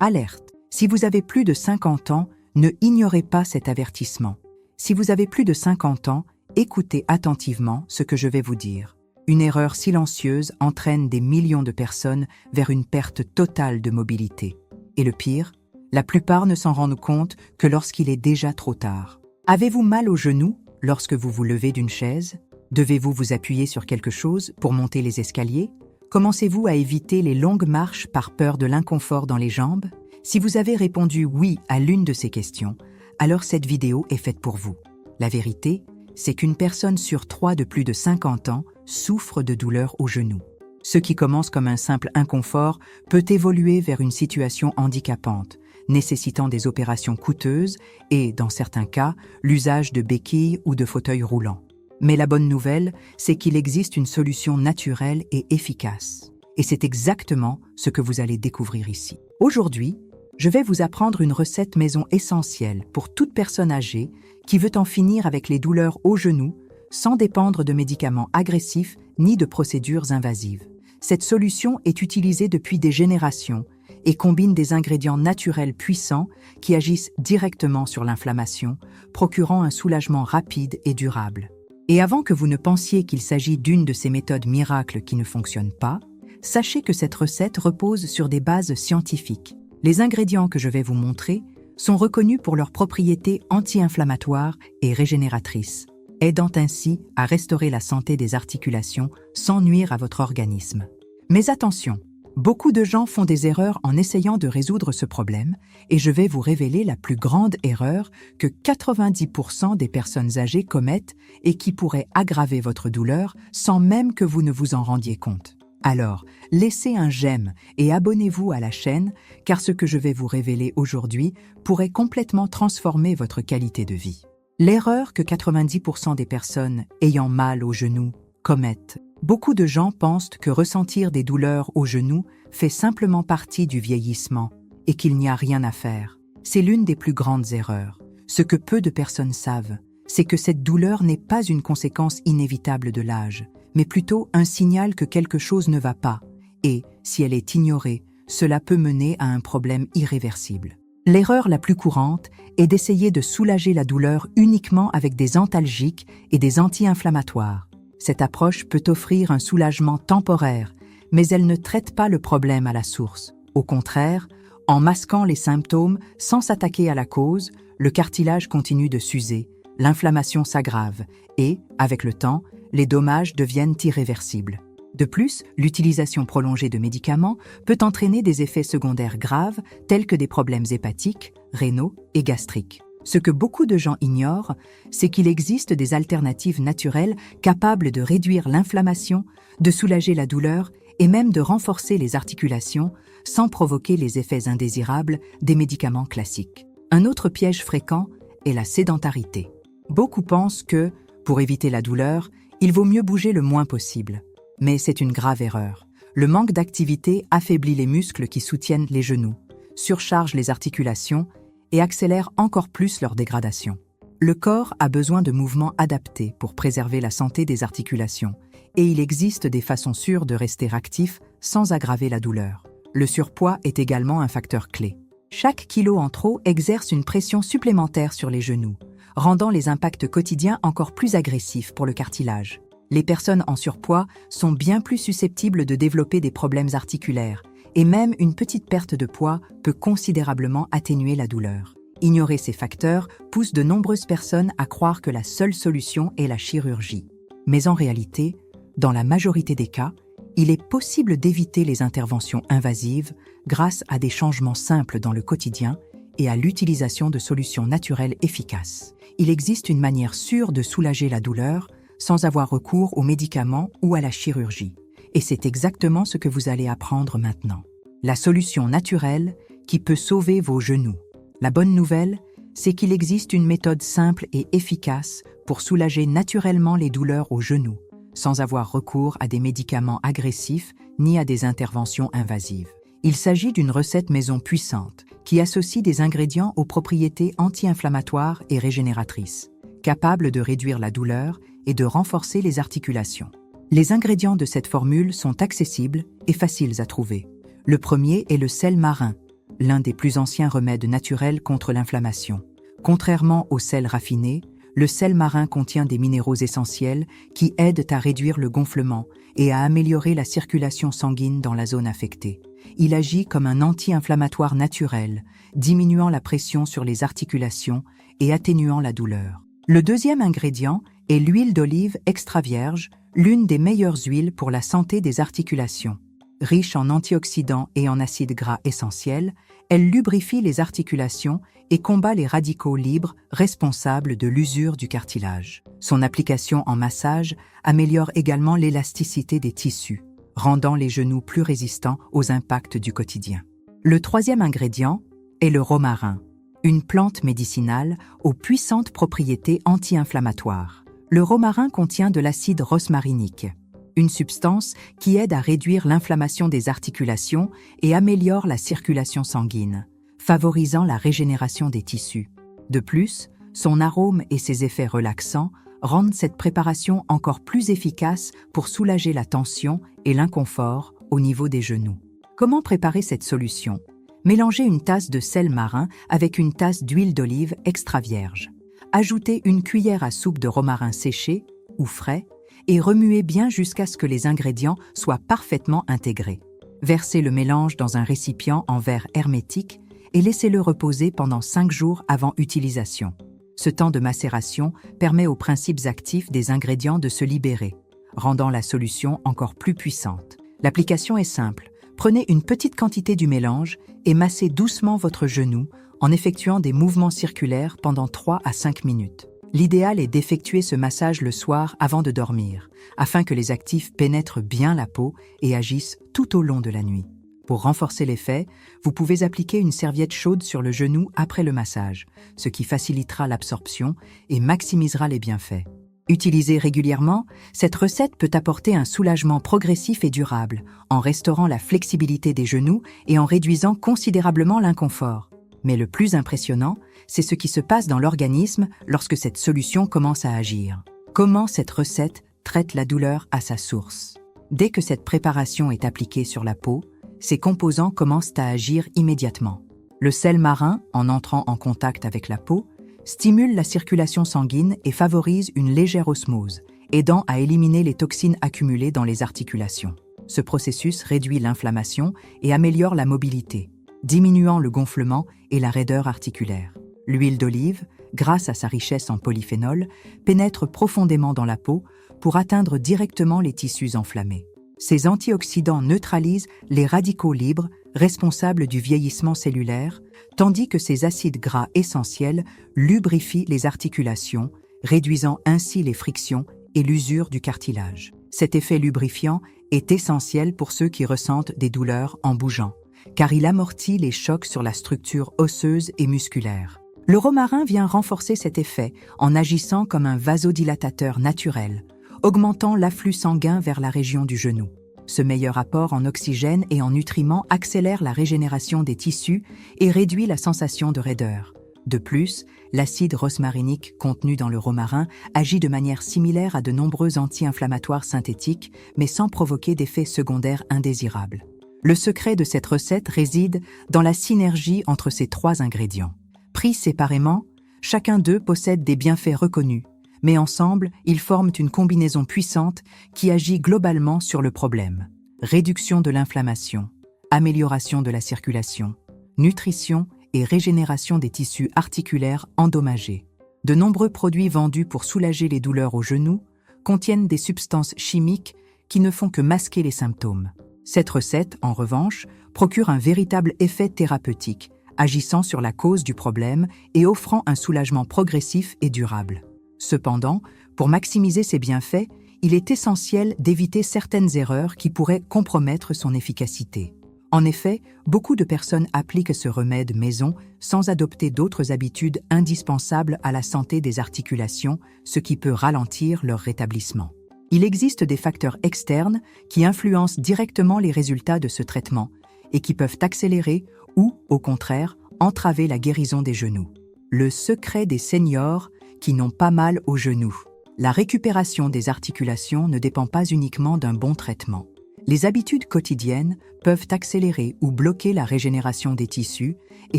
Alerte! Si vous avez plus de 50 ans, ne ignorez pas cet avertissement. Si vous avez plus de 50 ans, écoutez attentivement ce que je vais vous dire. Une erreur silencieuse entraîne des millions de personnes vers une perte totale de mobilité. Et le pire, la plupart ne s'en rendent compte que lorsqu'il est déjà trop tard. Avez-vous mal au genou lorsque vous vous levez d'une chaise? Devez-vous vous appuyer sur quelque chose pour monter les escaliers? Commencez-vous à éviter les longues marches par peur de l'inconfort dans les jambes? Si vous avez répondu oui à l'une de ces questions, alors cette vidéo est faite pour vous. La vérité, c'est qu'une personne sur 3 de plus de 50 ans souffre de douleurs au genou. Ce qui commence comme un simple inconfort peut évoluer vers une situation handicapante, nécessitant des opérations coûteuses et, dans certains cas, l'usage de béquilles ou de fauteuils roulants. Mais la bonne nouvelle, c'est qu'il existe une solution naturelle et efficace. Et c'est exactement ce que vous allez découvrir ici. Aujourd'hui, je vais vous apprendre une recette maison essentielle pour toute personne âgée qui veut en finir avec les douleurs au genou sans dépendre de médicaments agressifs ni de procédures invasives. Cette solution est utilisée depuis des générations et combine des ingrédients naturels puissants qui agissent directement sur l'inflammation, procurant un soulagement rapide et durable. Et avant que vous ne pensiez qu'il s'agit d'une de ces méthodes miracles qui ne fonctionnent pas, sachez que cette recette repose sur des bases scientifiques. Les ingrédients que je vais vous montrer sont reconnus pour leurs propriétés anti-inflammatoires et régénératrices, aidant ainsi à restaurer la santé des articulations sans nuire à votre organisme. Mais attention, beaucoup de gens font des erreurs en essayant de résoudre ce problème et je vais vous révéler la plus grande erreur que 90% des personnes âgées commettent et qui pourrait aggraver votre douleur sans même que vous ne vous en rendiez compte. Alors, laissez un j'aime et abonnez-vous à la chaîne car ce que je vais vous révéler aujourd'hui pourrait complètement transformer votre qualité de vie. L'erreur que 90% des personnes ayant mal au genou commettent. Beaucoup de gens pensent que ressentir des douleurs au genou fait simplement partie du vieillissement et qu'il n'y a rien à faire. C'est l'une des plus grandes erreurs. Ce que peu de personnes savent, c'est que cette douleur n'est pas une conséquence inévitable de l'âge, mais plutôt un signal que quelque chose ne va pas. Et, si elle est ignorée, cela peut mener à un problème irréversible. L'erreur la plus courante est d'essayer de soulager la douleur uniquement avec des antalgiques et des anti-inflammatoires. Cette approche peut offrir un soulagement temporaire, mais elle ne traite pas le problème à la source. Au contraire, en masquant les symptômes sans s'attaquer à la cause, le cartilage continue de s'user, l'inflammation s'aggrave et, avec le temps, les dommages deviennent irréversibles. De plus, l'utilisation prolongée de médicaments peut entraîner des effets secondaires graves tels que des problèmes hépatiques, rénaux et gastriques. Ce que beaucoup de gens ignorent, c'est qu'il existe des alternatives naturelles capables de réduire l'inflammation, de soulager la douleur et même de renforcer les articulations sans provoquer les effets indésirables des médicaments classiques. Un autre piège fréquent est la sédentarité. Beaucoup pensent que, pour éviter la douleur, il vaut mieux bouger le moins possible. Mais c'est une grave erreur. Le manque d'activité affaiblit les muscles qui soutiennent les genoux, surcharge les articulations et accélère encore plus leur dégradation. Le corps a besoin de mouvements adaptés pour préserver la santé des articulations, et il existe des façons sûres de rester actif sans aggraver la douleur. Le surpoids est également un facteur clé. Chaque kilo en trop exerce une pression supplémentaire sur les genoux, rendant les impacts quotidiens encore plus agressifs pour le cartilage. Les personnes en surpoids sont bien plus susceptibles de développer des problèmes articulaires, et même une petite perte de poids peut considérablement atténuer la douleur. Ignorer ces facteurs pousse de nombreuses personnes à croire que la seule solution est la chirurgie. Mais en réalité, dans la majorité des cas, il est possible d'éviter les interventions invasives grâce à des changements simples dans le quotidien et à l'utilisation de solutions naturelles efficaces. Il existe une manière sûre de soulager la douleur sans avoir recours aux médicaments ou à la chirurgie. Et c'est exactement ce que vous allez apprendre maintenant. La solution naturelle qui peut sauver vos genoux. La bonne nouvelle, c'est qu'il existe une méthode simple et efficace pour soulager naturellement les douleurs aux genoux, sans avoir recours à des médicaments agressifs ni à des interventions invasives. Il s'agit d'une recette maison puissante qui associe des ingrédients aux propriétés anti-inflammatoires et régénératrices, capables de réduire la douleur et de renforcer les articulations. Les ingrédients de cette formule sont accessibles et faciles à trouver. Le premier est le sel marin, l'un des plus anciens remèdes naturels contre l'inflammation. Contrairement au sel raffiné, le sel marin contient des minéraux essentiels qui aident à réduire le gonflement et à améliorer la circulation sanguine dans la zone affectée. Il agit comme un anti-inflammatoire naturel, diminuant la pression sur les articulations et atténuant la douleur. Le deuxième ingrédient est l'huile d'olive extra vierge, l'une des meilleures huiles pour la santé des articulations. Riche en antioxydants et en acides gras essentiels, elle lubrifie les articulations et combat les radicaux libres responsables de l'usure du cartilage. Son application en massage améliore également l'élasticité des tissus, rendant les genoux plus résistants aux impacts du quotidien. Le troisième ingrédient est le romarin, une plante médicinale aux puissantes propriétés anti-inflammatoires. Le romarin contient de l'acide rosmarinique, une substance qui aide à réduire l'inflammation des articulations et améliore la circulation sanguine, favorisant la régénération des tissus. De plus, son arôme et ses effets relaxants rendent cette préparation encore plus efficace pour soulager la tension et l'inconfort au niveau des genoux. Comment préparer cette solution? Mélangez une tasse de sel marin avec une tasse d'huile d'olive extra vierge. Ajoutez une cuillère à soupe de romarin séché ou frais et remuez bien jusqu'à ce que les ingrédients soient parfaitement intégrés. Versez le mélange dans un récipient en verre hermétique et laissez-le reposer pendant 5 jours avant utilisation. Ce temps de macération permet aux principes actifs des ingrédients de se libérer, rendant la solution encore plus puissante. L'application est simple. Prenez une petite quantité du mélange et massez doucement votre genou en effectuant des mouvements circulaires pendant 3 à 5 minutes. L'idéal est d'effectuer ce massage le soir avant de dormir, afin que les actifs pénètrent bien la peau et agissent tout au long de la nuit. Pour renforcer l'effet, vous pouvez appliquer une serviette chaude sur le genou après le massage, ce qui facilitera l'absorption et maximisera les bienfaits. Utilisée régulièrement, cette recette peut apporter un soulagement progressif et durable, en restaurant la flexibilité des genoux et en réduisant considérablement l'inconfort. Mais le plus impressionnant, c'est ce qui se passe dans l'organisme lorsque cette solution commence à agir. Comment cette recette traite la douleur à sa source? Dès que cette préparation est appliquée sur la peau, ses composants commencent à agir immédiatement. Le sel marin, en entrant en contact avec la peau, stimule la circulation sanguine et favorise une légère osmose, aidant à éliminer les toxines accumulées dans les articulations. Ce processus réduit l'inflammation et améliore la mobilité, diminuant le gonflement et la raideur articulaire. L'huile d'olive, grâce à sa richesse en polyphénol, pénètre profondément dans la peau pour atteindre directement les tissus enflammés. Ces antioxydants neutralisent les radicaux libres responsables du vieillissement cellulaire, tandis que ces acides gras essentiels lubrifient les articulations, réduisant ainsi les frictions et l'usure du cartilage. Cet effet lubrifiant est essentiel pour ceux qui ressentent des douleurs en bougeant, car il amortit les chocs sur la structure osseuse et musculaire. Le romarin vient renforcer cet effet en agissant comme un vasodilatateur naturel, augmentant l'afflux sanguin vers la région du genou. Ce meilleur apport en oxygène et en nutriments accélère la régénération des tissus et réduit la sensation de raideur. De plus, l'acide rosmarinique contenu dans le romarin agit de manière similaire à de nombreux anti-inflammatoires synthétiques, mais sans provoquer d'effets secondaires indésirables. Le secret de cette recette réside dans la synergie entre ces 3 ingrédients. Pris séparément, chacun d'eux possède des bienfaits reconnus, mais ensemble, ils forment une combinaison puissante qui agit globalement sur le problème. Réduction de l'inflammation, amélioration de la circulation, nutrition et régénération des tissus articulaires endommagés. De nombreux produits vendus pour soulager les douleurs aux genoux contiennent des substances chimiques qui ne font que masquer les symptômes. Cette recette, en revanche, procure un véritable effet thérapeutique, agissant sur la cause du problème et offrant un soulagement progressif et durable. Cependant, pour maximiser ses bienfaits, il est essentiel d'éviter certaines erreurs qui pourraient compromettre son efficacité. En effet, beaucoup de personnes appliquent ce remède maison sans adopter d'autres habitudes indispensables à la santé des articulations, ce qui peut ralentir leur rétablissement. Il existe des facteurs externes qui influencent directement les résultats de ce traitement et qui peuvent accélérer ou, au contraire, entraver la guérison des genoux. Le secret des seniors qui n'ont pas mal aux genoux. La récupération des articulations ne dépend pas uniquement d'un bon traitement. Les habitudes quotidiennes peuvent accélérer ou bloquer la régénération des tissus et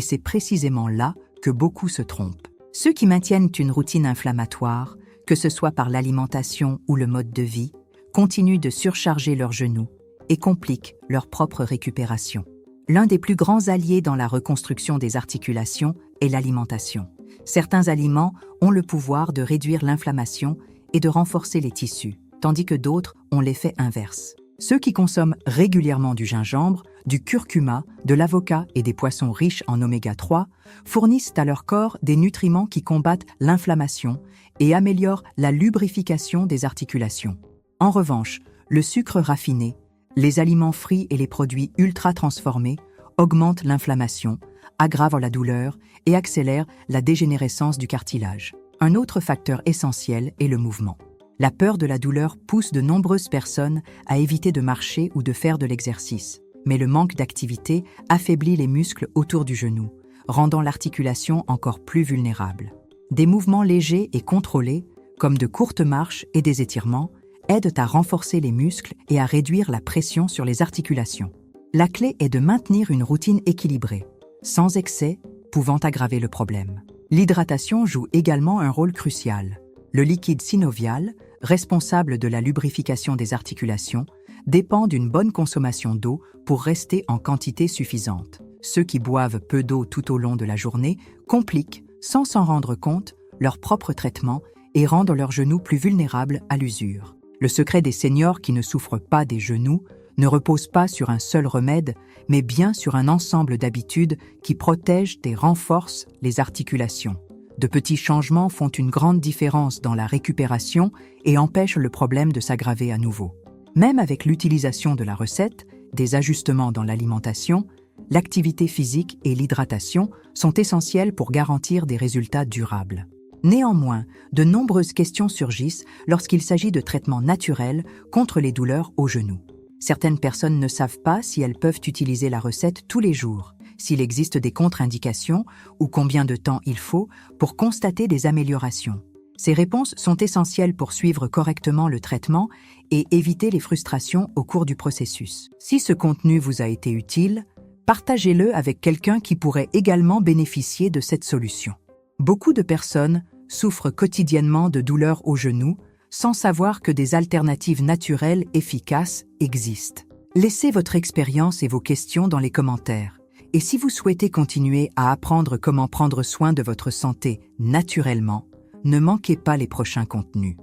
c'est précisément là que beaucoup se trompent. Ceux qui maintiennent une routine inflammatoire, que ce soit par l'alimentation ou le mode de vie, continuent de surcharger leurs genoux et compliquent leur propre récupération. L'un des plus grands alliés dans la reconstruction des articulations est l'alimentation. Certains aliments ont le pouvoir de réduire l'inflammation et de renforcer les tissus, tandis que d'autres ont l'effet inverse. Ceux qui consomment régulièrement du gingembre, du curcuma, de l'avocat et des poissons riches en oméga 3 fournissent à leur corps des nutriments qui combattent l'inflammation et améliorent la lubrification des articulations. En revanche, le sucre raffiné, les aliments frits et les produits ultra transformés augmentent l'inflammation, aggravent la douleur et accélèrent la dégénérescence du cartilage. Un autre facteur essentiel est le mouvement. La peur de la douleur pousse de nombreuses personnes à éviter de marcher ou de faire de l'exercice. Mais le manque d'activité affaiblit les muscles autour du genou, rendant l'articulation encore plus vulnérable. Des mouvements légers et contrôlés, comme de courtes marches et des étirements, aident à renforcer les muscles et à réduire la pression sur les articulations. La clé est de maintenir une routine équilibrée, sans excès, pouvant aggraver le problème. L'hydratation joue également un rôle crucial. Le liquide synovial, responsable de la lubrification des articulations, dépend d'une bonne consommation d'eau pour rester en quantité suffisante. Ceux qui boivent peu d'eau tout au long de la journée compliquent, sans s'en rendre compte, leur propre traitement et rendent leurs genoux plus vulnérables à l'usure. Le secret des seniors qui ne souffrent pas des genoux ne repose pas sur un seul remède, mais bien sur un ensemble d'habitudes qui protègent et renforcent les articulations. De petits changements font une grande différence dans la récupération et empêchent le problème de s'aggraver à nouveau. Même avec l'utilisation de la recette, des ajustements dans l'alimentation, l'activité physique et l'hydratation sont essentielles pour garantir des résultats durables. Néanmoins, de nombreuses questions surgissent lorsqu'il s'agit de traitements naturels contre les douleurs aux genoux. Certaines personnes ne savent pas si elles peuvent utiliser la recette tous les jours, s'il existe des contre-indications ou combien de temps il faut pour constater des améliorations. Ces réponses sont essentielles pour suivre correctement le traitement et éviter les frustrations au cours du processus. Si ce contenu vous a été utile, partagez-le avec quelqu'un qui pourrait également bénéficier de cette solution. Beaucoup de personnes souffrent quotidiennement de douleurs aux genoux sans savoir que des alternatives naturelles efficaces existent. Laissez votre expérience et vos questions dans les commentaires. Et si vous souhaitez continuer à apprendre comment prendre soin de votre santé naturellement, ne manquez pas les prochains contenus.